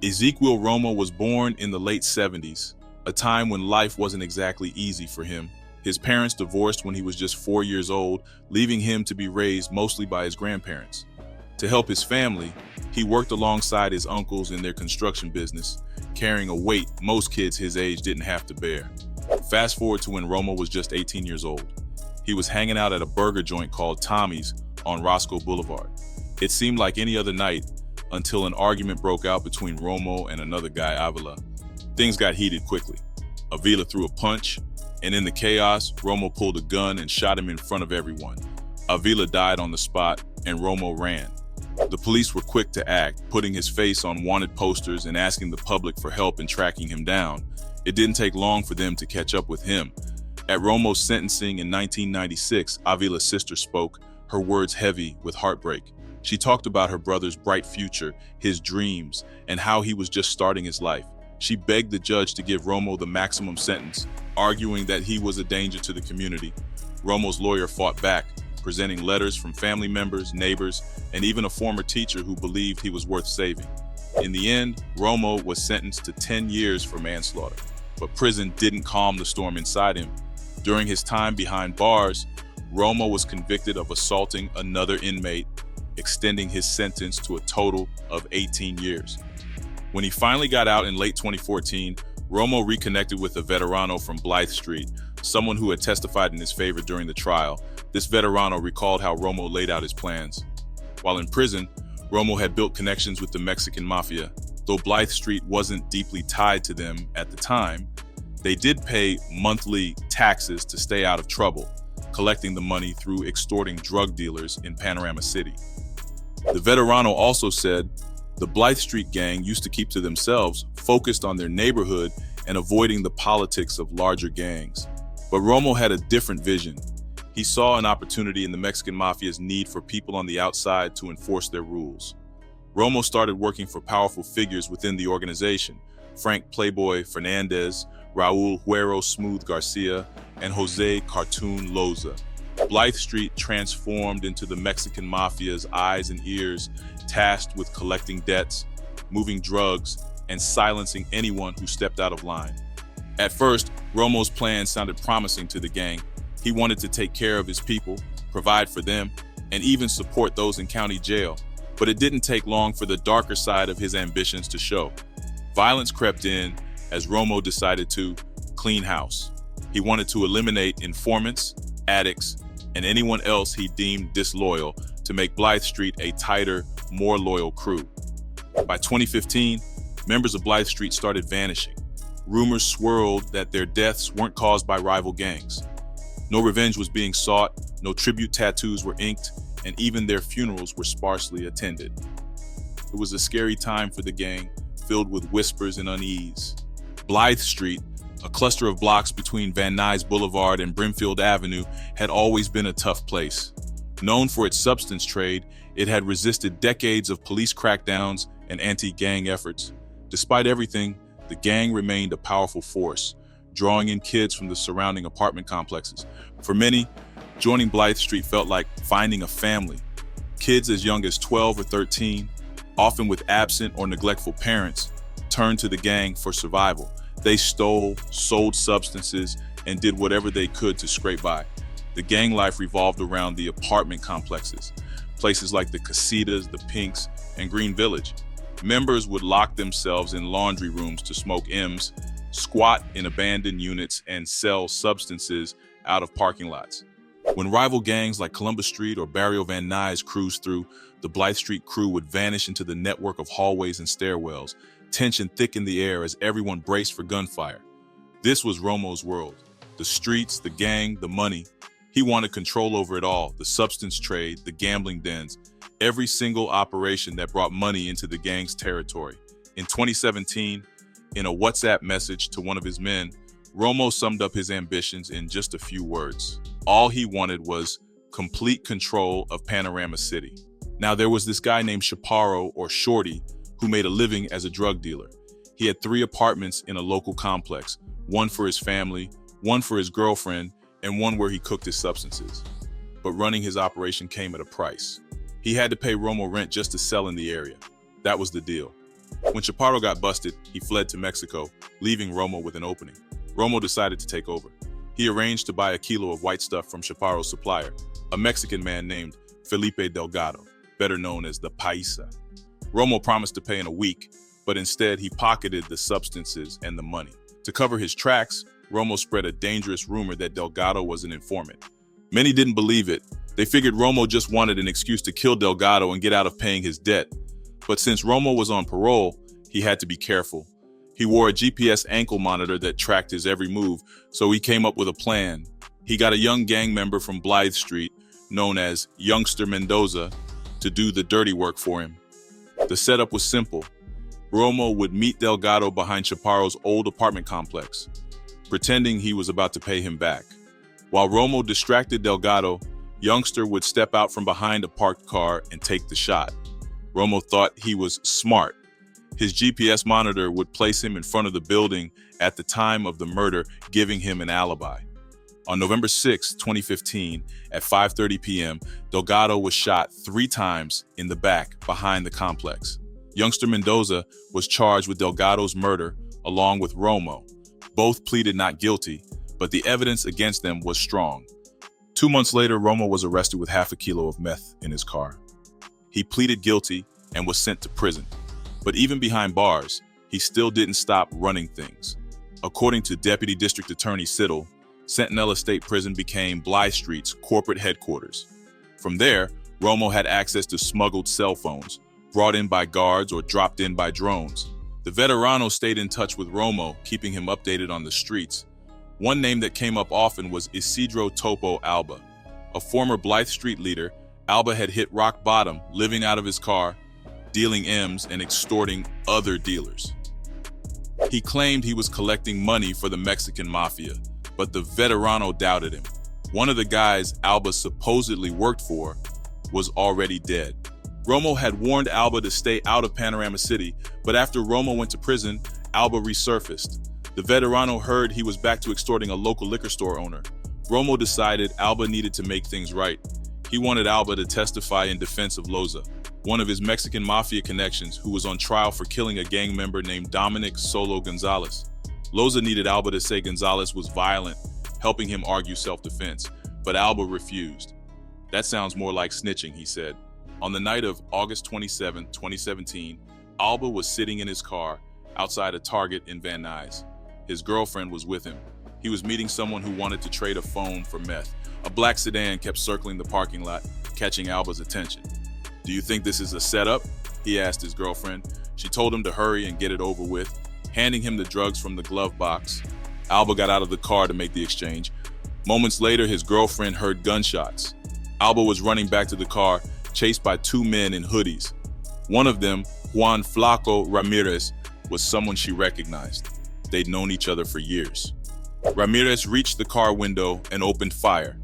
Ezequiel Romo was born in the late 70s, a time when life wasn't exactly easy for him. His parents divorced when he was just 4 years old, leaving him to be raised mostly by his grandparents. To help his family, he worked alongside his uncles in their construction business, carrying a weight most kids his age didn't have to bear. Fast forward to when Romo was just 18 years old. He was hanging out at a burger joint called Tommy's on Roscoe Boulevard. It seemed like any other night until an argument broke out between Romo and another guy, Avila. Things got heated quickly. Avila threw a punch, and in the chaos, Romo pulled a gun and shot him in front of everyone. Avila died on the spot, and Romo ran. The police were quick to act, putting his face on wanted posters and asking the public for help in tracking him down. It didn't take long for them to catch up with him. At Romo's sentencing in 1996, Avila's sister spoke, her words heavy with heartbreak. She talked about her brother's bright future, his dreams, and how he was just starting his life. She begged the judge to give Romo the maximum sentence, arguing that he was a danger to the community. Romo's lawyer fought back, presenting letters from family members, neighbors, and even a former teacher who believed he was worth saving. In the end, Romo was sentenced to 10 years for manslaughter, but prison didn't calm the storm inside him. During his time behind bars, Romo was convicted of assaulting another inmate, extending his sentence to a total of 18 years. When he finally got out in late 2014, Romo reconnected with a veterano from Blythe Street, someone who had testified in his favor during the trial. This veterano recalled how Romo laid out his plans. While in prison, Romo had built connections with the Mexican mafia. Though Blythe Street wasn't deeply tied to them at the time, they did pay monthly taxes to stay out of trouble, collecting the money through extorting drug dealers in Panorama City. The veterano also said the Blythe Street gang used to keep to themselves, focused on their neighborhood and avoiding the politics of larger gangs. But Romo had a different vision. He saw an opportunity in the Mexican mafia's need for people on the outside to enforce their rules. Romo started working for powerful figures within the organization: Frank Playboy Fernandez, Raul Huero Smooth Garcia, and Jose Cartoon Loza. Blythe Street transformed into the Mexican mafia's eyes and ears, tasked with collecting debts, moving drugs, and silencing anyone who stepped out of line. At first, Romo's plan sounded promising to the gang. He wanted to take care of his people, provide for them, and even support those in county jail. But it didn't take long for the darker side of his ambitions to show. Violence crept in as Romo decided to clean house. He wanted to eliminate informants, addicts, and anyone else he deemed disloyal to make Blythe Street a tighter, more loyal crew. By 2015, members of Blythe Street started vanishing. Rumors swirled that their deaths weren't caused by rival gangs. No revenge was being sought, no tribute tattoos were inked, and even their funerals were sparsely attended. It was a scary time for the gang, filled with whispers and unease. Blythe Street, a cluster of blocks between Van Nuys Boulevard and Brimfield Avenue, had always been a tough place. Known for its substance trade, it had resisted decades of police crackdowns and anti-gang efforts. Despite everything, the gang remained a powerful force, drawing in kids from the surrounding apartment complexes. For many, joining Blythe Street felt like finding a family. Kids as young as 12 or 13, often with absent or neglectful parents, turned to the gang for survival. They stole, sold substances, and did whatever they could to scrape by. The gang life revolved around the apartment complexes, places like the Casitas, the Pinks, and Green Village. Members would lock themselves in laundry rooms to smoke M's, squat in abandoned units, and sell substances out of parking lots. When rival gangs like Columbus Street or Barrio Van Nuys cruised through, the Blythe Street crew would vanish into the network of hallways and stairwells, tension thick in the air as everyone braced for gunfire. This was Romo's world. The streets, the gang, the money. He wanted control over it all: the substance trade, the gambling dens, every single operation that brought money into the gang's territory. In 2017, in a WhatsApp message to one of his men, Romo summed up his ambitions in just a few words. All he wanted was complete control of Panorama City. Now, there was this guy named Chaparro, or Shorty, who made a living as a drug dealer. He had 3 apartments in a local complex, one for his family, one for his girlfriend, and one where he cooked his substances. But running his operation came at a price. He had to pay Romo rent just to sell in the area. That was the deal. When Chaparro got busted, he fled to Mexico, leaving Romo with an opening. Romo decided to take over. He arranged to buy a kilo of white stuff from Chaparro's supplier, a Mexican man named Felipe Delgado, better known as the Paisa. Romo promised to pay in a week, but instead he pocketed the substances and the money. To cover his tracks, Romo spread a dangerous rumor that Delgado was an informant. Many didn't believe it. They figured Romo just wanted an excuse to kill Delgado and get out of paying his debt. But since Romo was on parole, he had to be careful. He wore a GPS ankle monitor that tracked his every move, so he came up with a plan. He got a young gang member from Blythe Street, known as Youngster Mendoza, to do the dirty work for him. The setup was simple. Romo would meet Delgado behind Chaparro's old apartment complex, pretending he was about to pay him back. While Romo distracted Delgado, Youngster would step out from behind a parked car and take the shot. Romo thought he was smart. His GPS monitor would place him in front of the building at the time of the murder, giving him an alibi. On November 6, 2015, at 5:30 p.m., Delgado was shot 3 times in the back behind the complex. Youngster Mendoza was charged with Delgado's murder along with Romo. Both pleaded not guilty, but the evidence against them was strong. 2 months later, Romo was arrested with half a kilo of meth in his car. He pleaded guilty and was sent to prison. But even behind bars, he still didn't stop running things. According to Deputy District Attorney Siddle, Sentinella State Prison became Blythe Street's corporate headquarters. From there, Romo had access to smuggled cell phones, brought in by guards or dropped in by drones. The veterano stayed in touch with Romo, keeping him updated on the streets. One name that came up often was Isidro Topo Alba. A former Blythe Street leader, Alba had hit rock bottom, living out of his car, dealing M's and extorting other dealers. He claimed he was collecting money for the Mexican mafia, but the veterano doubted him. One of the guys Alba supposedly worked for was already dead. Romo had warned Alba to stay out of Panorama City, but after Romo went to prison, Alba resurfaced. The veterano heard he was back to extorting a local liquor store owner. Romo decided Alba needed to make things right. He wanted Alba to testify in defense of Loza, one of his Mexican mafia connections who was on trial for killing a gang member named Dominic Solo Gonzalez. Loza needed Alba to say Gonzalez was violent, helping him argue self-defense, but Alba refused. "That sounds more like snitching," he said. On the night of August 27, 2017, Alba was sitting in his car outside a Target in Van Nuys. His girlfriend was with him. He was meeting someone who wanted to trade a phone for meth. A black sedan kept circling the parking lot, catching Alba's attention. "Do you think this is a setup?" he asked his girlfriend. She told him to hurry and get it over with, handing him the drugs from the glove box. Alba got out of the car to make the exchange. Moments later, his girlfriend heard gunshots. Alba was running back to the car, chased by 2 men in hoodies. One of them, Juan Flaco Ramirez, was someone she recognized. They'd known each other for years. Ramirez reached the car window and opened fire.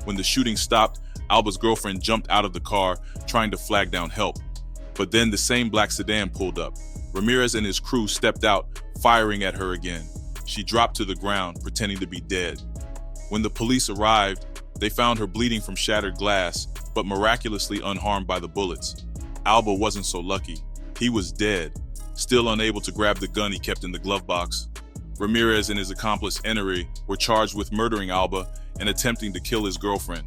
When the shooting stopped, Alba's girlfriend jumped out of the car, trying to flag down help. But then the same black sedan pulled up. Ramirez and his crew stepped out, firing at her again. She dropped to the ground, pretending to be dead. When the police arrived, they found her bleeding from shattered glass, but miraculously unharmed by the bullets. Alba wasn't so lucky. He was dead, still unable to grab the gun he kept in the glove box. Ramirez and his accomplice Enery were charged with murdering Alba and attempting to kill his girlfriend.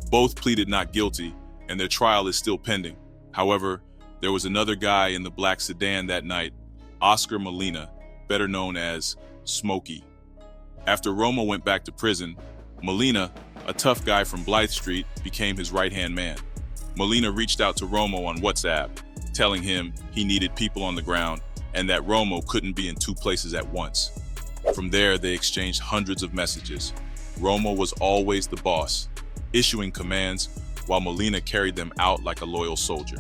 Both pleaded not guilty, and their trial is still pending. However, there was another guy in the black sedan that night, Oscar Molina, better known as Smokey. After Romo went back to prison, Molina, a tough guy from Blythe Street, became his right-hand man. Molina reached out to Romo on WhatsApp, telling him he needed people on the ground and that Romo couldn't be in 2 places at once. From there, they exchanged hundreds of messages. Romo was always the boss, issuing commands while Molina carried them out like a loyal soldier.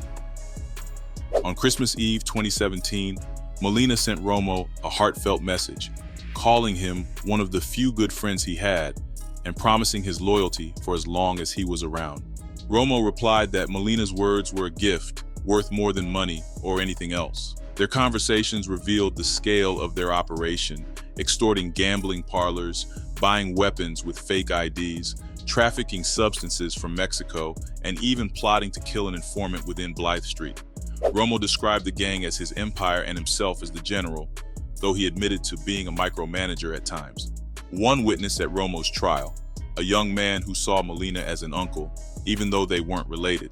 On Christmas Eve 2017, Molina sent Romo a heartfelt message, calling him one of the few good friends he had and promising his loyalty for as long as he was around. Romo replied that Molina's words were a gift worth more than money or anything else. Their conversations revealed the scale of their operation, extorting gambling parlors, buying weapons with fake IDs, trafficking substances from Mexico, and even plotting to kill an informant within Blythe Street. Romo described the gang as his empire and himself as the general, though he admitted to being a micromanager at times. One witness at Romo's trial, a young man who saw Molina as an uncle, even though they weren't related,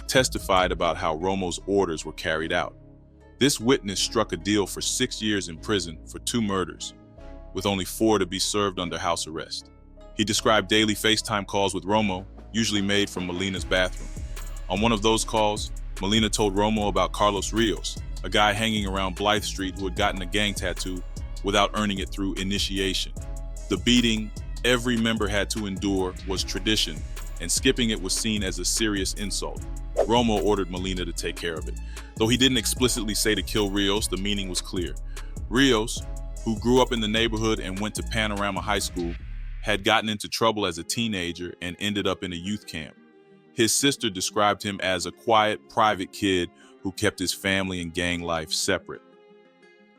testified about how Romo's orders were carried out. This witness struck a deal for 6 years in prison for 2 murders, with only 4 to be served under house arrest. He described daily FaceTime calls with Romo, usually made from Molina's bathroom. On one of those calls, Molina told Romo about Carlos Rios, a guy hanging around Blythe Street who had gotten a gang tattoo without earning it through initiation. The beating every member had to endure was tradition, and skipping it was seen as a serious insult. Romo ordered Molina to take care of it. Though he didn't explicitly say to kill Rios, the meaning was clear. Rios, who grew up in the neighborhood and went to Panorama High School, had gotten into trouble as a teenager and ended up in a youth camp. His sister described him as a quiet, private kid who kept his family and gang life separate.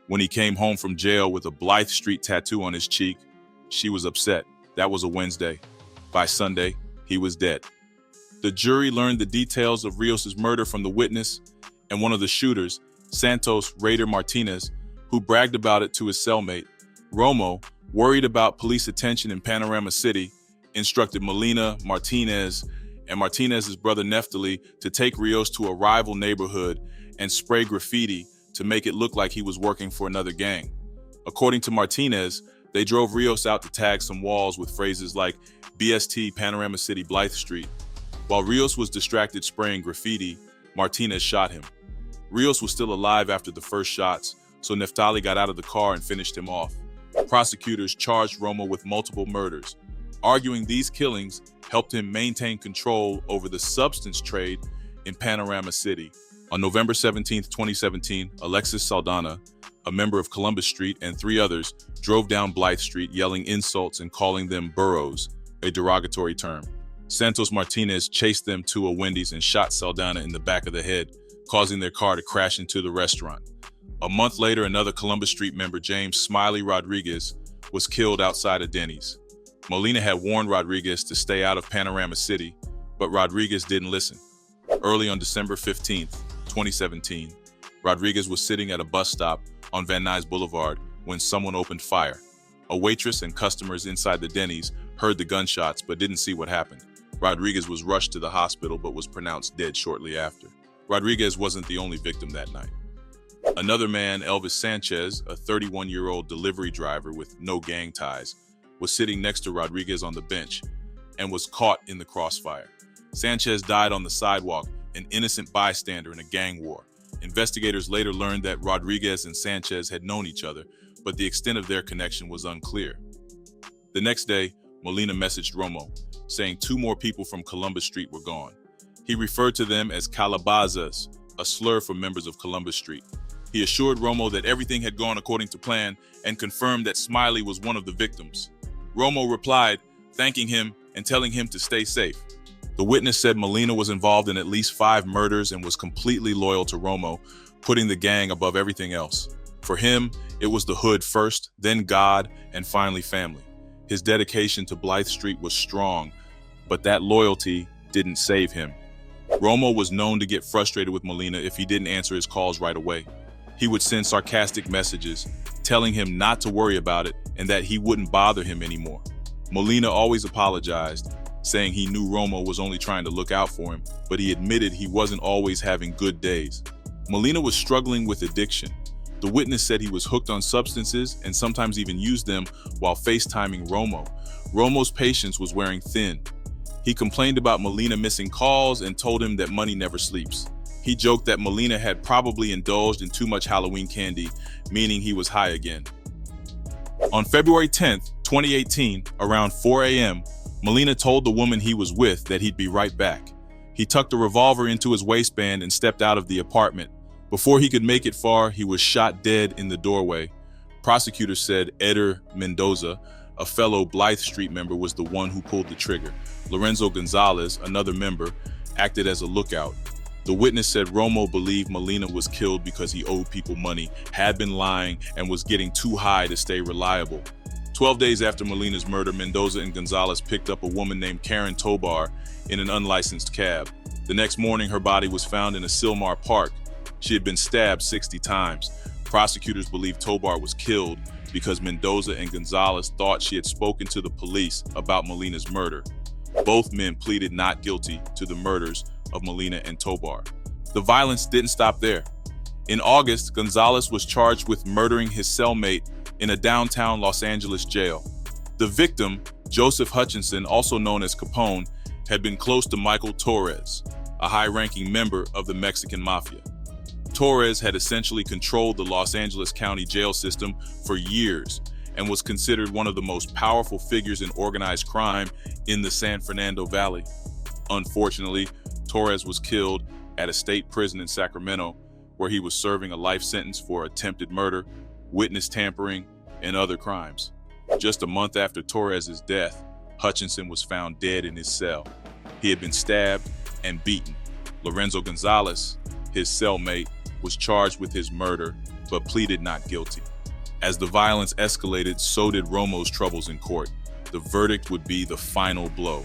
When he came home from jail with a Blythe Street tattoo on his cheek, she was upset. That was a Wednesday. By Sunday, he was dead. The jury learned the details of Rios' murder from the witness and one of the shooters, Santos Raider Martinez, who bragged about it to his cellmate. Romo, worried about police attention in Panorama City, instructed Molina, Martinez, and Martinez's brother Neftali to take Rios to a rival neighborhood and spray graffiti to make it look like he was working for another gang. According to Martinez, they drove Rios out to tag some walls with phrases like BST Panorama City Blythe Street. While Rios was distracted spraying graffiti, Martinez shot him. Rios was still alive after the first shots, so Neftali got out of the car and finished him off. Prosecutors charged Romo with multiple murders, arguing these killings helped him maintain control over the substance trade in Panorama City. On November 17, 2017, Alexis Saldana, a member of Columbus Street, and 3 others drove down Blythe Street yelling insults and calling them burros, a derogatory term. Santos Martinez chased them to a Wendy's and shot Saldana in the back of the head, causing their car to crash into the restaurant. A month later, another Columbus Street member, James Smiley Rodriguez, was killed outside of Denny's. Molina had warned Rodriguez to stay out of Panorama City, but Rodriguez didn't listen. Early on December 15, 2017, Rodriguez was sitting at a bus stop on Van Nuys Boulevard when someone opened fire. A waitress and customers inside the Denny's heard the gunshots but didn't see what happened. Rodriguez was rushed to the hospital but was pronounced dead shortly after. Rodriguez wasn't the only victim that night. Another man, Elvis Sanchez, a 31-year-old delivery driver with no gang ties, was sitting next to Rodriguez on the bench and was caught in the crossfire. Sanchez died on the sidewalk, an innocent bystander in a gang war. Investigators later learned that Rodriguez and Sanchez had known each other, but the extent of their connection was unclear. The next day, Molina messaged Romo, saying 2 more people from Columbus Street were gone. He referred to them as calabazas, a slur for members of Columbus Street. He assured Romo that everything had gone according to plan and confirmed that Smiley was one of the victims. Romo replied, thanking him and telling him to stay safe. The witness said Molina was involved in at least 5 murders and was completely loyal to Romo, putting the gang above everything else. For him, it was the hood first, then God, and finally family. His dedication to Blythe Street was strong, but that loyalty didn't save him. Romo was known to get frustrated with Molina if he didn't answer his calls right away. He would send sarcastic messages, telling him not to worry about it and that he wouldn't bother him anymore. Molina always apologized, saying he knew Romo was only trying to look out for him, but he admitted he wasn't always having good days. Molina was struggling with addiction. The witness said he was hooked on substances and sometimes even used them while FaceTiming Romo. Romo's patience was wearing thin. He complained about Molina missing calls and told him that money never sleeps. He joked that Molina had probably indulged in too much Halloween candy, meaning he was high again. On February 10th, 2018, around 4 a.m., Molina told the woman he was with that he'd be right back. He tucked a revolver into his waistband and stepped out of the apartment. Before he could make it far, he was shot dead in the doorway. Prosecutors said Eder Mendoza, a fellow Blythe Street member, was the one who pulled the trigger. Lorenzo Gonzalez, another member, acted as a lookout. The witness said Romo believed Molina was killed because he owed people money, had been lying, and was getting too high to stay reliable. 12 days after Molina's murder, Mendoza and Gonzalez picked up a woman named Karen Tobar in an unlicensed cab. The next morning, her body was found in a Sylmar Park. She had been stabbed 60 times. Prosecutors believe Tobar was killed because Mendoza and Gonzalez thought she had spoken to the police about Molina's murder. Both men pleaded not guilty to the murders of Molina and Tobar. The violence didn't stop there. In August, Gonzalez was charged with murdering his cellmate in a downtown Los Angeles jail. The victim, Joseph Hutchinson, also known as Capone, had been close to Michael Torres, a high-ranking member of the Mexican mafia. Torres had essentially controlled the Los Angeles County jail system for years and was considered one of the most powerful figures in organized crime in the San Fernando Valley. Unfortunately, Torres was killed at a state prison in Sacramento, where he was serving a life sentence for attempted murder, witness tampering, and other crimes. Just a month after Torres's death, Hutchinson was found dead in his cell. He had been stabbed and beaten. Lorenzo Gonzalez, his cellmate, was charged with his murder, but pleaded not guilty. As the violence escalated, so did Romo's troubles in court. The verdict would be the final blow.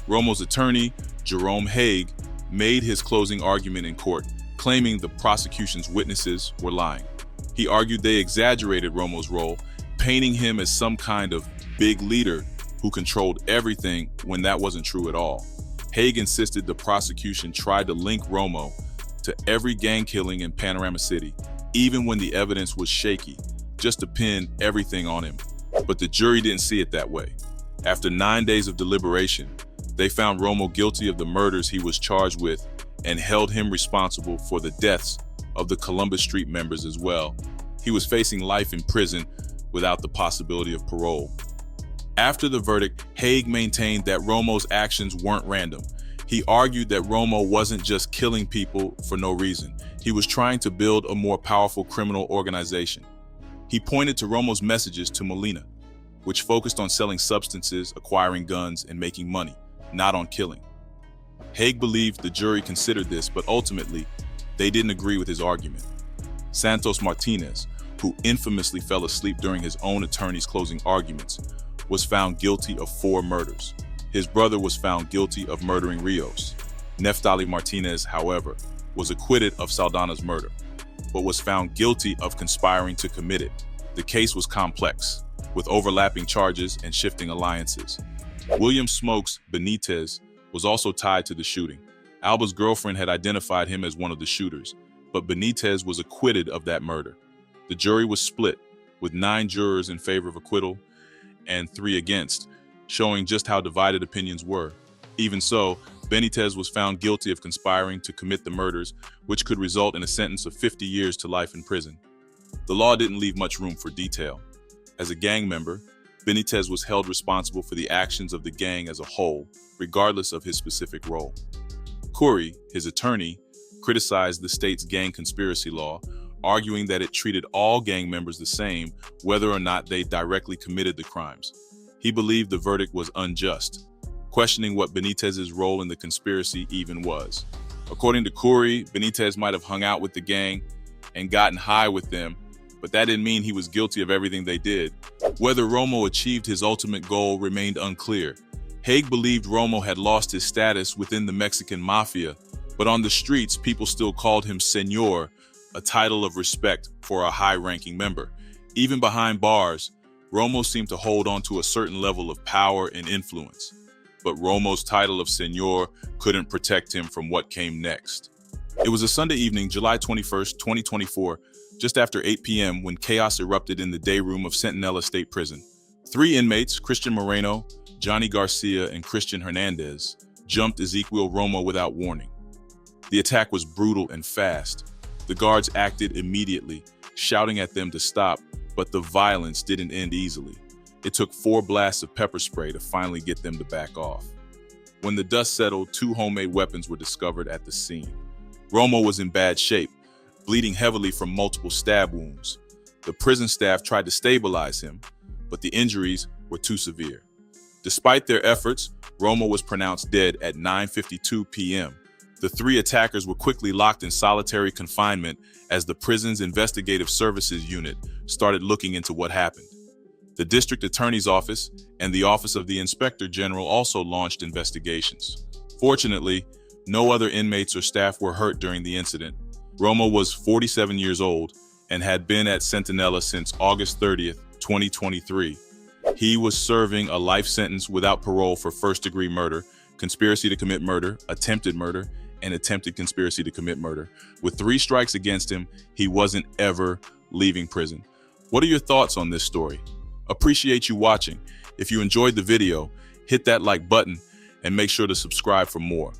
Romo's attorney, Jerome Haig, made his closing argument in court, claiming the prosecution's witnesses were lying. He argued they exaggerated Romo's role, painting him as some kind of big leader who controlled everything when that wasn't true at all. Haig insisted the prosecution tried to link Romo to every gang killing in Panorama City, even when the evidence was shaky, just to pin everything on him. But the jury didn't see it that way. After 9 days of deliberation, they found Romo guilty of the murders he was charged with and held him responsible for the deaths of the Columbus Street members as well. He was facing life in prison without the possibility of parole. After the verdict, Haig maintained that Romo's actions weren't random. He argued that Romo wasn't just killing people for no reason. He was trying to build a more powerful criminal organization. He pointed to Romo's messages to Molina, which focused on selling substances, acquiring guns, and making money, not on killing. Haig believed the jury considered this, but ultimately, they didn't agree with his argument. Santos Martinez, who infamously fell asleep during his own attorney's closing arguments, was found guilty of 4 murders. His brother was found guilty of murdering Rios. Neftali Martinez, however, was acquitted of Saldana's murder, but was found guilty of conspiring to commit it. The case was complex, with overlapping charges and shifting alliances. William Smokes Benitez was also tied to the shooting. Alba's girlfriend had identified him as one of the shooters, but Benitez was acquitted of that murder. The jury was split, with 9 jurors in favor of acquittal and 3 against, showing just how divided opinions were. Even so, Benitez was found guilty of conspiring to commit the murders, which could result in a sentence of 50 years to life in prison. The law didn't leave much room for detail. As a gang member, Benitez was held responsible for the actions of the gang as a whole, regardless of his specific role. Curry, his attorney, criticized the state's gang conspiracy law, arguing that it treated all gang members the same, whether or not they directly committed the crimes. He believed the verdict was unjust, questioning what Benitez's role in the conspiracy even was. According to Curry, Benitez might have hung out with the gang and gotten high with them, but that didn't mean he was guilty of everything they did. Whether Romo achieved his ultimate goal remained unclear. Haig believed Romo had lost his status within the Mexican mafia, but on the streets, people still called him Señor, a title of respect for a high-ranking member. Even behind bars, Romo seemed to hold on to a certain level of power and influence. But Romo's title of Señor couldn't protect him from what came next. It was a Sunday evening, July 21st, 2024, just after 8 p.m. when chaos erupted in the day room of Centinela State Prison. 3 inmates, Christian Moreno, Johnny Garcia, and Christian Hernandez, jumped Ezequiel Romo without warning. The attack was brutal and fast. The guards acted immediately, shouting at them to stop, but the violence didn't end easily. It took 4 blasts of pepper spray to finally get them to back off. When the dust settled, 2 homemade weapons were discovered at the scene. Romo was in bad shape, bleeding heavily from multiple stab wounds. The prison staff tried to stabilize him, but the injuries were too severe. Despite their efforts, Romo was pronounced dead at 9:52 p.m. The 3 attackers were quickly locked in solitary confinement as the prison's investigative services unit started looking into what happened. The district attorney's office and the office of the inspector general also launched investigations. Fortunately, no other inmates or staff were hurt during the incident, Romo was 47 years old and had been at Centinela since August 30th, 2023. He was serving a life sentence without parole for first-degree murder, conspiracy to commit murder, attempted murder, and attempted conspiracy to commit murder. With 3 strikes against him, he wasn't ever leaving prison. What are your thoughts on this story? Appreciate you watching. If you enjoyed the video, hit that like button and make sure to subscribe for more.